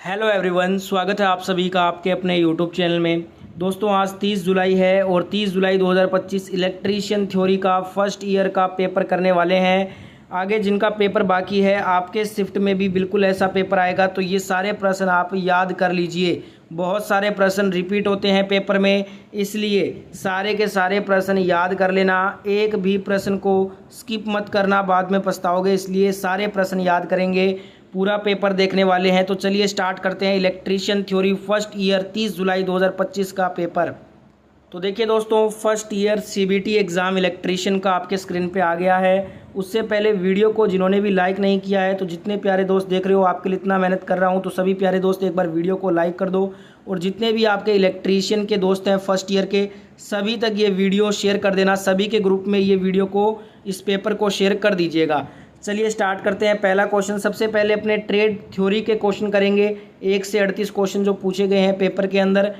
Hello everyone, स्वागत है आप सभी का आपके अपने यूट्यूब चैनल में। दोस्तों आज 30 जुलाई है और 30 जुलाई 2025 इलेक्ट्रीशियन थ्योरी का फर्स्ट ईयर का पेपर करने वाले हैं। आगे जिनका पेपर बाकी है आपके शिफ्ट में भी बिल्कुल ऐसा पेपर आएगा, तो ये सारे प्रश्न आप याद कर लीजिए। बहुत सारे प्रश्न रिपीट होते हैं पेपर में, इसलिए सारे के सारे प्रश्न याद कर लेना। एक भी प्रश्न को स्किप मत करना, बाद में पछताओगे, इसलिए सारे प्रश्न याद करेंगे। पूरा पेपर देखने वाले हैं, तो चलिए स्टार्ट करते हैं इलेक्ट्रीशियन थ्योरी फर्स्ट ईयर 30 जुलाई 2025 का पेपर। तो देखिए दोस्तों, first year CBT exam electrician का आपके स्क्रीन पे आ गया है। उससे पहले वीडियो को जिन्होंने भी लाइक नहीं किया है, तो जितने प्यारे दोस्त देख रहे हो, आपके लिए इतना मेहनत कर रहा हूँ, तो सभी प्यारे दोस्त एक बार वीडियो को लाइक कर दो। और जितने भी आपके इलेक्ट्रीशियन के दोस्त हैं फर्स्ट ईयर के, सभी तक ये वीडियो शेयर कर देना। सभी के ग्रुप में ये वीडियो को, इस पेपर को शेयर कर दीजिएगा। चलिए स्टार्ट करते हैं। पहला क्वेश्चन, सबसे पहले अपने ट्रेड थ्योरी के क्वेश्चन करेंगे। 1 से 38 क्वेश्चन जो पूछे गए हैं पेपर के अंदर।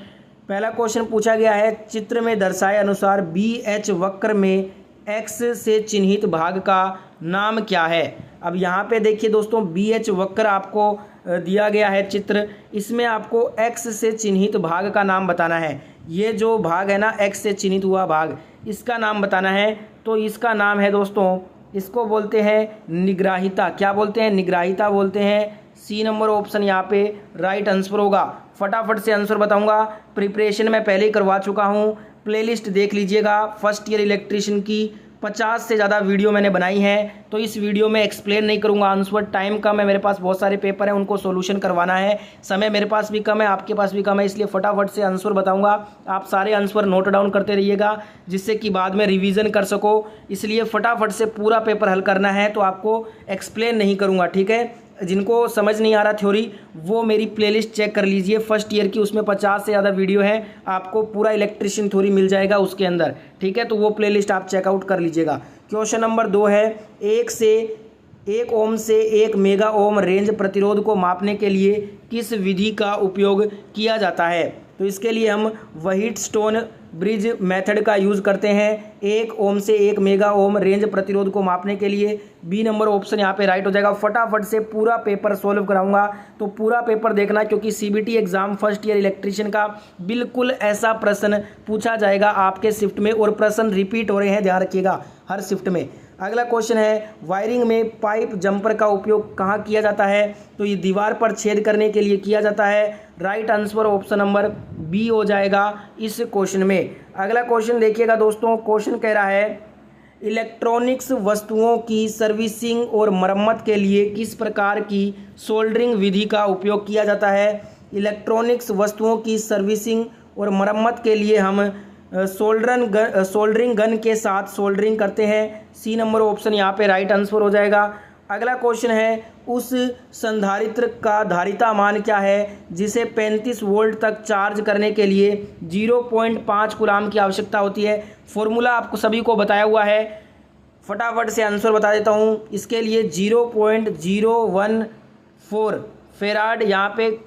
पहला क्वेश्चन पूछा गया है, चित्र में दर्शाए अनुसार BH वक्र में X से चिन्हित भाग का नाम क्या है। अब यहाँ पे देखिए दोस्तों, BH वक्र आपको दिया गया है चित्र, इसमें आपको X से चिन्हित भाग का नाम बताना है। ये जो भाग है ना, X से चिन्हित हुआ भाग, इसका नाम बताना है। तो इसका नाम है दोस्तों, इसको बोलते हैं निग्राहिता। क्या बोलते हैं? निग्राहिता बोलते हैं। सी नंबर ऑप्शन यहाँ पे राइट आंसर होगा। फटाफट से आंसर बताऊंगा। प्रिपरेशन मैं पहले ही करवा चुका हूँ, प्लेलिस्ट देख लीजिएगा। फर्स्ट ईयर इलेक्ट्रीशियन की 50 से ज़्यादा वीडियो मैंने बनाई है, तो इस वीडियो में एक्सप्लेन नहीं करूंगा आंसर। टाइम कम है, मेरे पास बहुत सारे पेपर हैं, उनको सॉल्यूशन करवाना है। समय मेरे पास भी कम है, आपके पास भी कम है, इसलिए फटाफट से आंसर बताऊंगा। आप सारे आंसर नोट डाउन करते रहिएगा, जिससे कि बाद में रिवीजन कर सको। इसलिए फटाफट से पूरा पेपर हल करना है, तो आपको एक्सप्लेन नहीं करूँगा, ठीक है। जिनको समझ नहीं आ रहा थ्योरी, वो मेरी प्लेलिस्ट चेक कर लीजिए फर्स्ट ईयर की, उसमें 50 से ज़्यादा वीडियो है, आपको पूरा इलेक्ट्रीशियन थ्योरी मिल जाएगा उसके अंदर, ठीक है। तो वो प्लेलिस्ट आप चेकआउट कर लीजिएगा। क्वेश्चन नंबर 2 है, 1 ओम से 1 मेगा ओम रेंज प्रतिरोध को मापने के लिए किस विधि का उपयोग किया जाता है। तो इसके लिए हम व्हीटस्टोन ब्रिज मेथड का यूज़ करते हैं। 1 ओम से 1 मेगा ओम रेंज प्रतिरोध को मापने के लिए बी नंबर ऑप्शन यहाँ पे राइट हो जाएगा। फटाफट से पूरा पेपर सोल्व कराऊंगा, तो पूरा पेपर देखना, क्योंकि CBT exam first year electrician का बिल्कुल ऐसा प्रश्न पूछा जाएगा आपके शिफ्ट में, और प्रश्न रिपीट हो रहे हैं, ध्यान रखिएगा हर शिफ्ट में। अगला क्वेश्चन है, वायरिंग में पाइप जंपर का उपयोग कहाँ किया जाता है। तो ये दीवार पर छेद करने के लिए किया जाता है। Right answer option number B हो जाएगा इस क्वेश्चन में। अगला क्वेश्चन देखिएगा दोस्तों, क्वेश्चन कह रहा है, इलेक्ट्रॉनिक्स वस्तुओं की सर्विसिंग और मरम्मत के लिए किस प्रकार की सोल्डरिंग विधि का उपयोग किया जाता है। इलेक्ट्रॉनिक्स वस्तुओं की सर्विसिंग और मरम्मत के लिए हम सोल्डरिंग गन के साथ सोल्डरिंग करते हैं। सी नंबर ऑप्शन यहाँ पे राइट आंसर हो जाएगा। अगला क्वेश्चन है, उस संधारित्र का धारिता मान क्या है जिसे 35 वोल्ट तक चार्ज करने के लिए 0.5 कूलाम की आवश्यकता होती है। फॉर्मूला आपको सभी को बताया हुआ है, फटाफट से आंसर बता देता हूँ। इसके लिए 0.014 फेराड यहाँ पे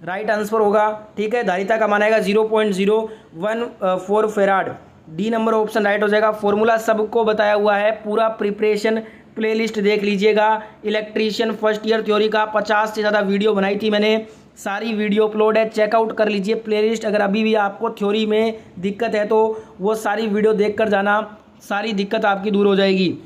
राइट आंसर होगा, ठीक है। धारिता का मान आएगा 0.014 farad. D number option right हो जाएगा। फॉर्मूला सबको बताया हुआ है, पूरा प्रिपरेशन प्लेलिस्ट देख लीजिएगा। इलेक्ट्रीशियन फर्स्ट ईयर थ्योरी का 50 से ज़्यादा वीडियो बनाई थी मैंने, सारी वीडियो अपलोड है, चेकआउट कर लीजिए प्लेलिस्ट। अगर अभी भी आपको थ्योरी में दिक्कत है, तो वो सारी वीडियो देख कर जाना, सारी दिक्कत आपकी दूर हो जाएगी।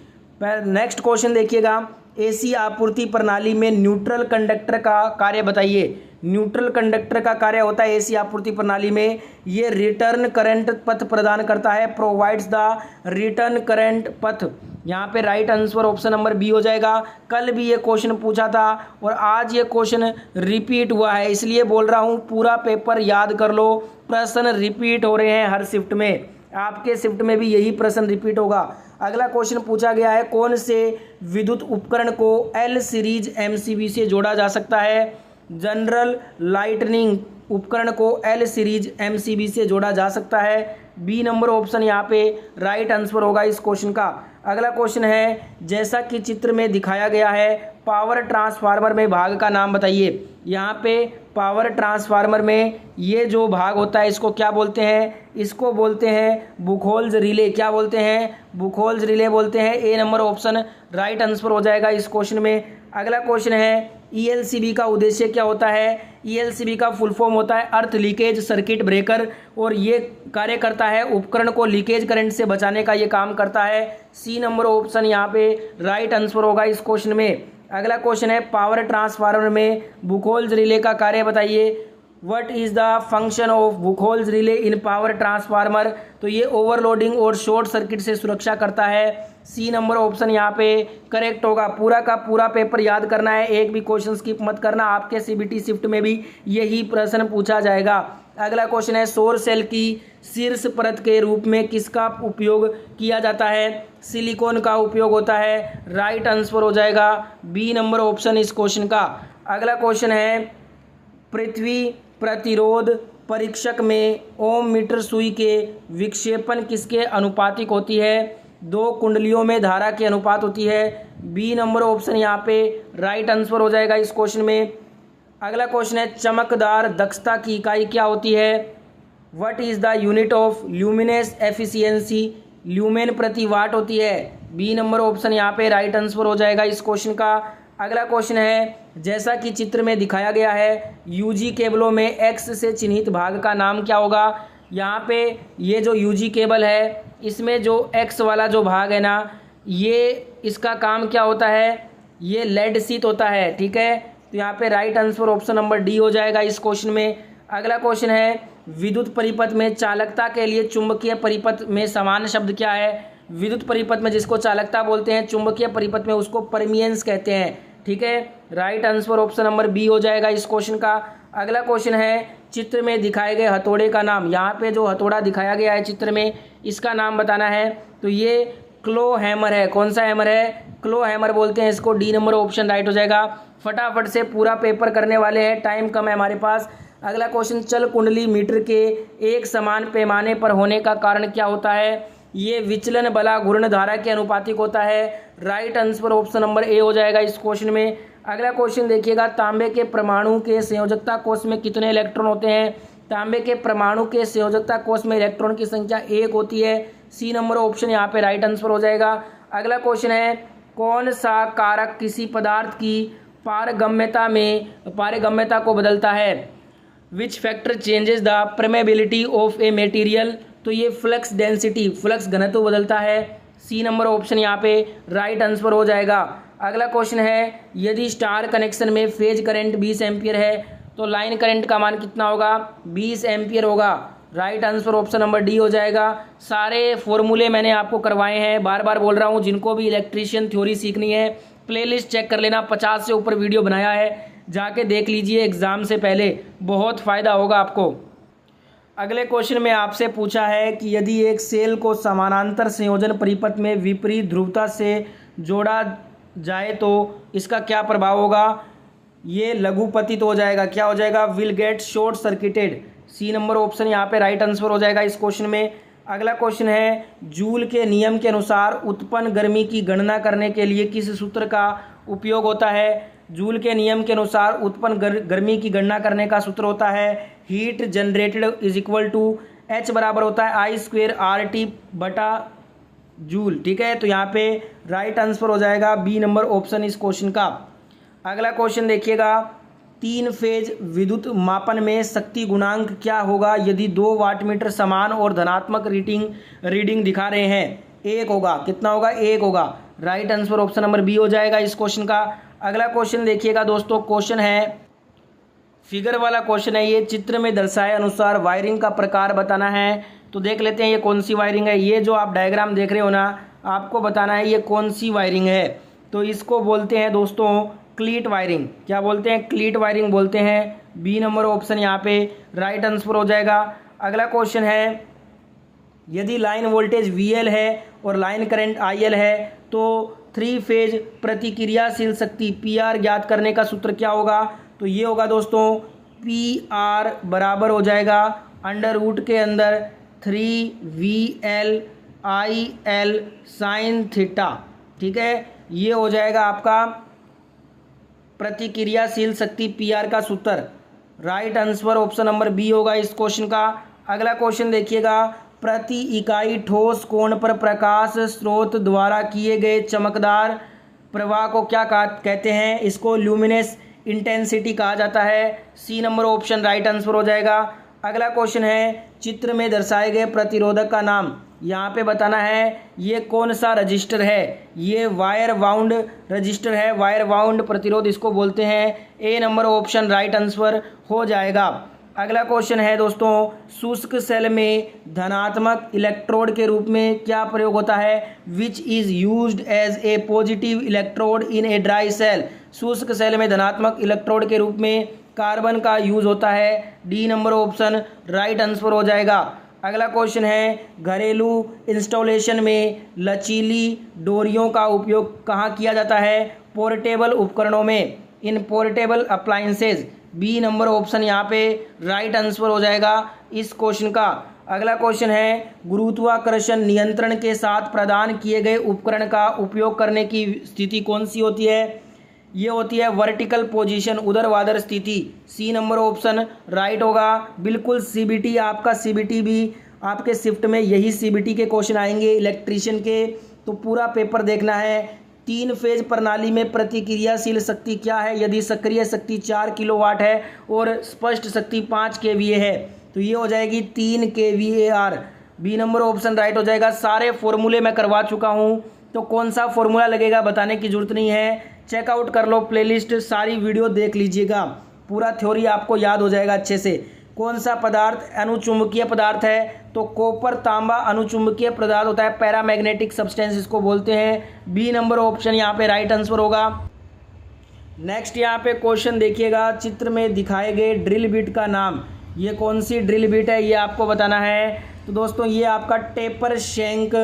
नेक्स्ट क्वेश्चन देखिएगा, एसी आपूर्ति प्रणाली में न्यूट्रल कंडक्टर का कार्य बताइए। न्यूट्रल कंडक्टर का कार्य होता है एसी आपूर्ति प्रणाली में, ये रिटर्न करंट पथ प्रदान करता है, प्रोवाइड्स द रिटर्न करंट पथ। यहाँ पे right answer option number B हो जाएगा। कल भी ये क्वेश्चन पूछा था और आज ये क्वेश्चन रिपीट हुआ है, इसलिए बोल रहा हूँ पूरा पेपर याद कर लो। प्रश्न रिपीट हो रहे हैं हर शिफ्ट में, आपके शिफ्ट में भी यही प्रश्न रिपीट होगा। अगला क्वेश्चन पूछा गया है, कौन से विद्युत उपकरण को L सीरीज MCB से जोड़ा जा सकता है। जनरल लाइटनिंग उपकरण को L सीरीज MCB से जोड़ा जा सकता है। बी नंबर ऑप्शन यहाँ पे राइट आंसर होगा इस क्वेश्चन का। अगला क्वेश्चन है, जैसा कि चित्र में दिखाया गया है, पावर ट्रांसफार्मर में भाग का नाम बताइए। यहाँ पे पावर ट्रांसफार्मर में ये जो भाग होता है, इसको क्या बोलते हैं। इसको बोलते हैं बुखोल्ज रिले। क्या बोलते हैं? बुखोल्ज रिले बोलते हैं। ए नंबर ऑप्शन राइट आंसर हो जाएगा इस क्वेश्चन में। अगला क्वेश्चन है, ईएलसीबी का उद्देश्य क्या होता है? ईएलसीबी का फुल फॉर्म होता है अर्थ लीकेज सर्किट ब्रेकर, और ये कार्य करता है उपकरण को लीकेज करंट से बचाने का ये काम करता है। सी नंबर ऑप्शन यहाँ पे राइट आंसर होगा इस क्वेश्चन में। अगला क्वेश्चन है पावर ट्रांसफार्मर में बुखोल्ज रिले का कार्य बताइए। What is the function of Buchholz relay in power transformer? तो ये ओवरलोडिंग और शॉर्ट सर्किट से सुरक्षा करता है। सी नंबर ऑप्शन यहाँ पे करेक्ट होगा। पूरा का पूरा पेपर याद करना है, एक भी क्वेश्चन स्किप मत करना, आपके सीबीटी शिफ्ट में भी यही प्रश्न पूछा जाएगा। अगला क्वेश्चन है सौर सेल की शीर्ष परत के रूप में किसका उपयोग किया जाता है? सिलिकॉन का उपयोग होता है। राइट आंसर हो जाएगा बी नंबर ऑप्शन इस क्वेश्चन का। अगला क्वेश्चन है पृथ्वी प्रतिरोध परीक्षक में ओम मीटर सुई के विक्षेपण किसके अनुपातिक होती है? दो कुंडलियों में धारा के अनुपात होती है। बी नंबर ऑप्शन यहाँ पे राइट आंसर हो जाएगा इस क्वेश्चन में। अगला क्वेश्चन है चमकदार दक्षता की इकाई क्या होती है? What is the unit of luminous efficiency? Lumen प्रति वाट होती है। बी नंबर ऑप्शन यहाँ पे राइट आंसर हो जाएगा इस क्वेश्चन का। अगला क्वेश्चन है जैसा कि चित्र में दिखाया गया है यूजी केबलों में एक्स से चिन्हित भाग का नाम क्या होगा? यहाँ पे ये जो यूजी केबल है इसमें जो एक्स वाला जो भाग है ना, ये इसका काम क्या होता है? ये लेड शीट होता है, ठीक है। तो यहाँ पे right answer option number D हो जाएगा इस क्वेश्चन में। अगला क्वेश्चन है विद्युत परिपथ में चालकता के लिए चुंबकीय परिपथ में समान शब्द क्या है? विद्युत परिपथ में जिसको चालकता बोलते हैं, चुंबकीय परिपथ में उसको परमियंस कहते हैं, ठीक है। Right answer option number B हो जाएगा इस क्वेश्चन का। अगला क्वेश्चन है चित्र में दिखाए गए हथौड़े का नाम। यहाँ पे जो हथौड़ा दिखाया गया है चित्र में, इसका नाम बताना है। तो ये क्लो हैमर है। कौन सा हैमर है? क्लो हैमर बोलते हैं इसको। डी नंबर ऑप्शन राइट हो जाएगा। फटाफट से पूरा पेपर करने वाले हैं, टाइम कम है हमारे पास। अगला क्वेश्चन चल कुंडली मीटर के एक समान पैमाने पर होने का कारण क्या होता है? ये विचलन बला घूर्ण धारा के अनुपातिक होता है। Right answer option number A हो जाएगा इस क्वेश्चन में। अगला क्वेश्चन देखिएगा तांबे के परमाणु के संयोजकता कोष में कितने इलेक्ट्रॉन होते हैं? तांबे के परमाणु के संयोजकता कोष में इलेक्ट्रॉन की संख्या 1 होती है। सी नंबर ऑप्शन यहाँ पे राइट आंसर हो जाएगा। अगला क्वेश्चन है कौन सा कारक किसी पदार्थ की पारगम्यता को बदलता है? Which factor changes the permeability of a material? तो ये फ्लक्स डेंसिटी, फ्लक्स घनत्व बदलता है। सी नंबर ऑप्शन यहाँ पे राइट आंसर हो जाएगा। अगला क्वेश्चन है यदि स्टार कनेक्शन में फेज करंट 20 एम्पियर है तो लाइन करंट का मान कितना होगा? 20 एम्पियर होगा। Right answer option number D हो जाएगा। सारे फॉर्मूले मैंने आपको करवाए हैं, बार बार बोल रहा हूँ। जिनको भी इलेक्ट्रीशियन थ्योरी सीखनी है प्लेलिस्ट चेक कर लेना, 50 से ऊपर वीडियो बनाया है, जाके देख लीजिए एग्जाम से पहले, बहुत फ़ायदा होगा आपको। अगले क्वेश्चन में आपसे पूछा है कि यदि एक सेल को समानांतर संयोजन परिपथ में विपरीत ध्रुवता से जोड़ा जाए तो इसका क्या प्रभाव होगा? ये लघुपतित हो जाएगा। क्या हो जाएगा? Will get short circuited. C number option यहाँ पे राइट आंसर हो जाएगा इस क्वेश्चन में। अगला क्वेश्चन है जूल के नियम के अनुसार उत्पन्न गर्मी की गणना करने के लिए किस सूत्र का उपयोग होता है? जूल के नियम के अनुसार उत्पन्न गर्मी की गणना करने का सूत्र होता है heat generated is equal to H बराबर होता है आई स्क्वेयर आर टी बटा जूल, ठीक है। तो यहाँ पे राइट आंसर हो जाएगा बी नंबर ऑप्शन इस क्वेश्चन का। अगला क्वेश्चन देखिएगा 3 फेज विद्युत मापन में शक्ति गुणांक क्या होगा यदि 2 वाटमीटर समान और धनात्मक रीडिंग दिखा रहे हैं? 1 होगा। कितना होगा? 1 होगा। Right answer option number B हो जाएगा इस क्वेश्चन का। अगला क्वेश्चन देखिएगा दोस्तों, क्वेश्चन है फिगर वाला क्वेश्चन है। ये चित्र में दर्शाए अनुसार वायरिंग का प्रकार बताना है। तो देख लेते हैं ये कौन सी वायरिंग है। ये जो आप डायग्राम देख रहे हो ना, आपको बताना है ये कौन सी वायरिंग है। तो इसको बोलते हैं दोस्तों क्लीट वायरिंग। क्या बोलते हैं? क्लीट वायरिंग बोलते हैं। बी नंबर ऑप्शन यहाँ पे राइट आंसर हो जाएगा। अगला क्वेश्चन है यदि लाइन वोल्टेज VL है और लाइन करंट IL है तो 3 फेज प्रतिक्रियाशील शक्ति PR ज्ञात करने का सूत्र क्या होगा? तो ये होगा दोस्तों PR बराबर हो जाएगा अंडर रूट के अंदर 3VL IL साइन थीटा, ठीक है। ये हो जाएगा आपका प्रतिक्रियाशील शक्ति PR का सूत्र। Right answer option number B होगा इस क्वेश्चन का। अगला क्वेश्चन देखिएगा प्रति इकाई ठोस कोण पर प्रकाश स्रोत द्वारा किए गए चमकदार प्रवाह को क्या कहते हैं? इसको ल्यूमिनेस इंटेंसिटी कहा जाता है। C number option right answer हो जाएगा। अगला क्वेश्चन है, चित्र में दर्शाए गए प्रतिरोधक का नाम यहाँ पे बताना है। ये कौन सा रजिस्टर है? ये वायर वाउंड रजिस्टर है, वायर वाउंड प्रतिरोध इसको बोलते हैं। ए नंबर ऑप्शन राइट आंसर हो जाएगा। अगला क्वेश्चन है दोस्तों, शुष्क सेल में धनात्मक इलेक्ट्रोड के रूप में क्या प्रयोग होता है? Which is used as a positive electrode in a dry cell. शुष्क सेल में धनात्मक इलेक्ट्रोड के रूप में कार्बन का यूज होता है। D number option right answer हो जाएगा। अगला क्वेश्चन है, घरेलू इंस्टॉलेशन में लचीली डोरियों का उपयोग कहाँ किया जाता है? पोर्टेबल उपकरणों में, in portable appliances. B number option यहाँ पे राइट आंसर हो जाएगा इस क्वेश्चन का। अगला क्वेश्चन है, गुरुत्वाकर्षण नियंत्रण के साथ प्रदान किए गए उपकरण का उपयोग करने की स्थिति कौन सी होती है? ये होती है वर्टिकल पोजीशन, ऊर्ध्वाधर स्थिति। सी नंबर ऑप्शन राइट होगा। बिल्कुल सीबीटी, आपका सीबीटी भी आपके शिफ्ट में यही सीबीटी के क्वेश्चन आएंगे इलेक्ट्रीशियन के, तो पूरा पेपर देखना है। 3 फेज प्रणाली में प्रतिक्रियाशील शक्ति क्या है? यदि सक्रिय शक्ति 4 किलोवाट है और स्पष्ट शक्ति 5 केवीए है तो ये हो जाएगी 3 kVAR। B number option right हो जाएगा। सारे फॉर्मूले मैं करवा चुका हूँ, तो कौन सा फॉर्मूला लगेगा बताने की जरूरत नहीं है। चेकआउट कर लो प्लेलिस्ट, सारी वीडियो देख लीजिएगा, पूरा थ्योरी आपको याद हो जाएगा अच्छे से। कौन सा पदार्थ अनुचुंबकीय पदार्थ है? तो कॉपर तांबा अनुचुंबकीय पदार्थ होता है, पैरामैग्नेटिक सब्सटेंस इसको बोलते हैं। बी नंबर ऑप्शन यहाँ पे राइट आंसर होगा। नेक्स्ट यहाँ पे क्वेश्चन देखिएगा, चित्र में दिखाए गए ड्रिल बिट का नाम, ये कौन सी ड्रिल बिट है ये आपको बताना है। तो दोस्तों ये आपका टेपर शैंक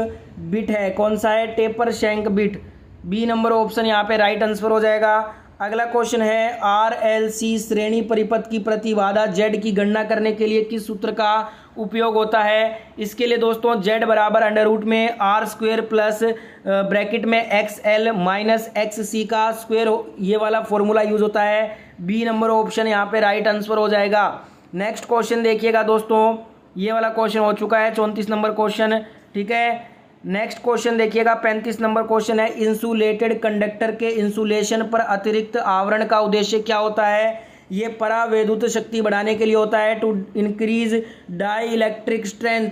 बिट है। कौन सा है? Taper shank bit. B number option यहाँ पे राइट आंसर हो जाएगा। अगला क्वेश्चन है, RLC श्रेणी परिपथ की प्रतिबाधा Z की गणना करने के लिए किस सूत्र का उपयोग होता है? इसके लिए दोस्तों Z बराबर अंडर रूट में R² प्लस ब्रैकेट में XL माइनस XC का स्क्वायर, ये वाला फॉर्मूला यूज होता है। बी नंबर ऑप्शन यहाँ पे राइट आंसर हो जाएगा। नेक्स्ट क्वेश्चन देखिएगा दोस्तों, ये वाला क्वेश्चन हो चुका है 34 नंबर क्वेश्चन, ठीक है। नेक्स्ट क्वेश्चन देखिएगा 35 नंबर क्वेश्चन है, इंसुलेटेड कंडक्टर के इंसुलेशन पर अतिरिक्त आवरण का उद्देश्य क्या होता है? ये परावैद्युत शक्ति बढ़ाने के लिए होता है, to increase dielectric strength.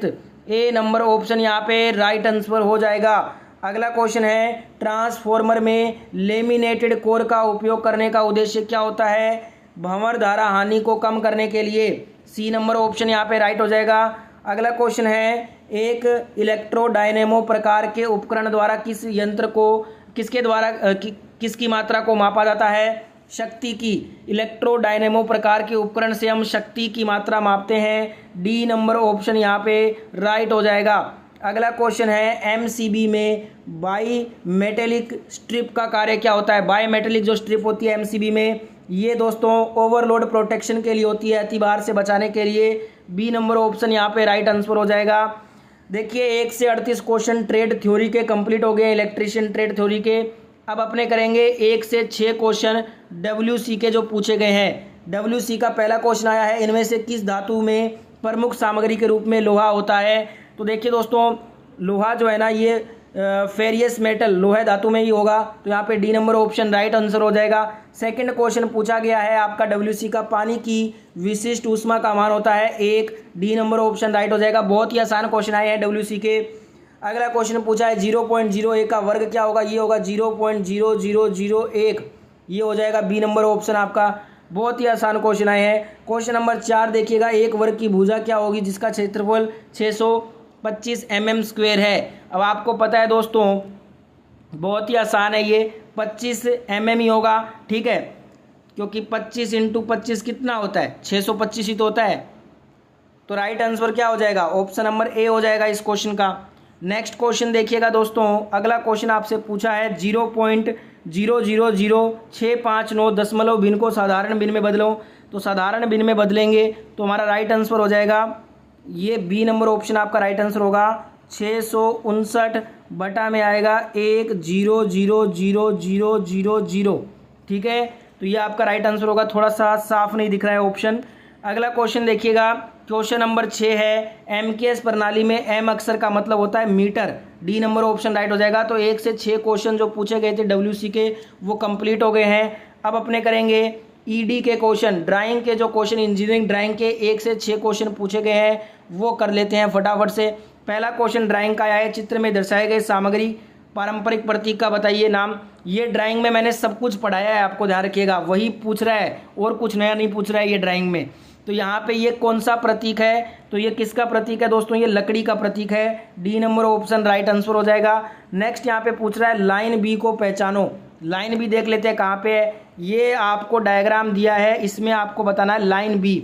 A number option यहाँ पे राइट आंसर हो जाएगा। अगला क्वेश्चन है, ट्रांसफॉर्मर में लेमिनेटेड कोर का उपयोग करने का उद्देश्य क्या होता है? भंवर धारा हानि को कम करने के लिए। सी नंबर ऑप्शन यहाँ पे राइट हो जाएगा। अगला क्वेश्चन है, एक इलेक्ट्रोडायनेमो प्रकार के उपकरण द्वारा किस यंत्र को किसके द्वारा किसकी मात्रा को मापा जाता है? शक्ति की। इलेक्ट्रोडायनेमो प्रकार के उपकरण से हम शक्ति की मात्रा मापते हैं। डी नंबर ऑप्शन यहाँ पे राइट हो जाएगा। अगला क्वेश्चन है, एमसीबी में बाई मेटेलिक स्ट्रिप का कार्य क्या होता है? बाई मेटेलिक जो स्ट्रिप होती है एमसीबी में, ये दोस्तों ओवरलोड प्रोटेक्शन के लिए होती है, अतिभार से बचाने के लिए। बी नंबर ऑप्शन यहाँ पे राइट आंसर हो जाएगा। देखिए 1 से 38 क्वेश्चन ट्रेड थ्योरी के कंप्लीट हो गए, इलेक्ट्रीशियन ट्रेड थ्योरी के। अब अपने करेंगे 1 से 6 क्वेश्चन डब्ल्यूसी के जो पूछे गए हैं। डब्ल्यूसी का पहला क्वेश्चन आया है, इनमें से किस धातु में प्रमुख सामग्री के रूप में लोहा होता है? तो देखिए दोस्तों, लोहा जो है ना ये फेरियस मेटल लोहे धातु में ही होगा, तो यहाँ पे D number option right answer हो जाएगा। सेकंड क्वेश्चन पूछा गया है आपका डब्ल्यूसी का, पानी की विशिष्ट ऊष्मा का मान होता है 1। डी नंबर ऑप्शन राइट हो जाएगा। बहुत ही आसान क्वेश्चन आए हैं डब्ल्यूसी के। अगला क्वेश्चन पूछा है 0.01 का वर्ग क्या होगा? ये होगा 0.0001, ये हो जाएगा बी नंबर ऑप्शन आपका। बहुत ही आसान क्वेश्चन आए हैं। क्वेश्चन नंबर 4 देखिएगा, एक वर्ग की भुजा क्या होगी जिसका क्षेत्रफल 625 mm² है? अब आपको पता है दोस्तों, बहुत ही आसान है, ये 25 mm ही होगा, ठीक है, क्योंकि 25 × 25 कितना होता है? 625 ही तो होता है। तो राइट आंसर क्या हो जाएगा? ऑप्शन नंबर ए हो जाएगा इस क्वेश्चन का। नेक्स्ट क्वेश्चन देखिएगा दोस्तों, अगला क्वेश्चन आपसे पूछा है 0.000659 दशमलव भिन्न को साधारण भिन्न में बदलो। तो साधारण भिन्न में बदलेंगे तो हमारा राइट आंसर हो जाएगा, ये बी नंबर ऑप्शन आपका राइट आंसर होगा। 659 बटा में आएगा 1000000, ठीक है, तो ये आपका राइट आंसर होगा। थोड़ा सा साफ नहीं दिख रहा है ऑप्शन। अगला क्वेश्चन देखिएगा, क्वेश्चन नंबर 6 है, एमकेएस प्रणाली में एम अक्षर का मतलब होता है meter. D number option right हो जाएगा। तो 1 से 6 क्वेश्चन जो पूछे गए थे डब्ल्यूसी के वो कंप्लीट हो गए हैं। अब अपने करेंगे ईडी के क्वेश्चन, ड्राइंग के जो क्वेश्चन इंजीनियरिंग ड्राइंग के 1 से 6 क्वेश्चन पूछे गए हैं वो कर लेते हैं फटाफट से। पहला क्वेश्चन ड्राइंग का आया है, चित्र में दर्शाए गए सामग्री पारंपरिक प्रतीक का बताइए नाम। ये ड्राइंग में मैंने सब कुछ पढ़ाया है, आपको ध्यान रखिएगा, वही पूछ रहा है और कुछ नया नहीं पूछ रहा है ये ड्राइंग में। तो यहाँ पे ये कौन सा प्रतीक है, तो ये किसका प्रतीक है दोस्तों, ये लकड़ी का प्रतीक है। D number option right answer हो जाएगा। नेक्स्ट यहाँ पे पूछ रहा है लाइन बी को पहचानो। लाइन बी देख लेते हैं कहाँ पे है, ये आपको डायग्राम दिया है, इसमें आपको बताना है लाइन बी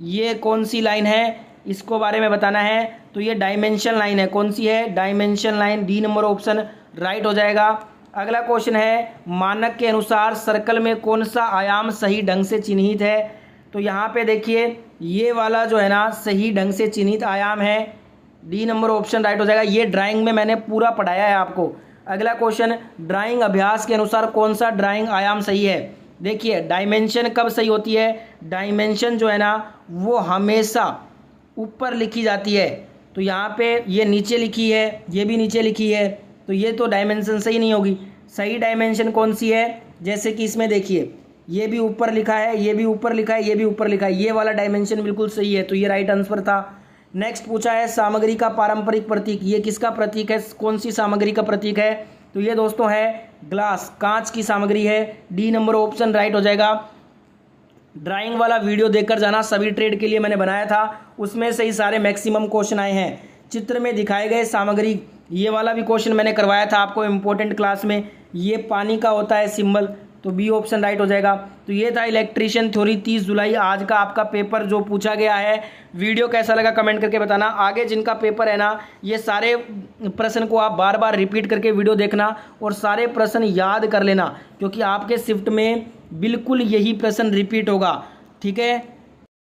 ये कौन सी लाइन है, इसको बारे में बताना है। तो ये डायमेंशन लाइन है, कौन सी है, dimension line, D number option right हो जाएगा। अगला क्वेश्चन है मानक के अनुसार सर्कल में कौन सा आयाम सही ढंग से चिन्हित है। तो यहाँ पे देखिए ये वाला जो है ना सही ढंग से चिन्हित आयाम है, डी नंबर ऑप्शन राइट हो जाएगा। ये ड्राइंग में मैंने पूरा पढ़ाया है आपको। अगला क्वेश्चन ड्राइंग अभ्यास के अनुसार कौन सा ड्राइंग आयाम सही है। देखिए डायमेंशन कब सही होती है, डायमेंशन जो है ना वो हमेशा ऊपर लिखी जाती है। तो यहाँ पे ये नीचे लिखी है, ये भी नीचे लिखी है, तो ये तो डायमेंशन सही नहीं होगी। सही डायमेंशन कौन सी है, जैसे कि इसमें देखिए ये भी ऊपर लिखा है, ये भी ऊपर लिखा है, ये भी ऊपर लिखा है, ये वाला डायमेंशन बिल्कुल सही है, तो ये राइट आंसर था। नेक्स्ट पूछा है सामग्री का पारंपरिक प्रतीक, ये किसका प्रतीक है, कौन सी सामग्री का प्रतीक है। तो ये दोस्तों है ग्लास, कांच की सामग्री है, डी नंबर ऑप्शन राइट हो जाएगा। ड्राइंग वाला वीडियो देखकर जाना, सभी ट्रेड के लिए मैंने बनाया था, उसमें से ही सारे मैक्सिमम क्वेश्चन आए हैं। चित्र में दिखाए गए सामग्री, ये वाला भी क्वेश्चन मैंने करवाया था आपको इम्पोर्टेंट क्लास में। ये पानी का होता है सिंबल, तो बी ऑप्शन राइट हो जाएगा। तो ये था इलेक्ट्रीशियन थ्योरी 30 जुलाई आज का आपका पेपर जो पूछा गया है। वीडियो कैसा लगा कमेंट करके बताना। आगे जिनका पेपर है ना ये सारे प्रश्न को आप बार बार रिपीट करके वीडियो देखना और सारे प्रश्न याद कर लेना, क्योंकि आपके शिफ्ट में बिल्कुल यही प्रश्न रिपीट होगा। ठीक है।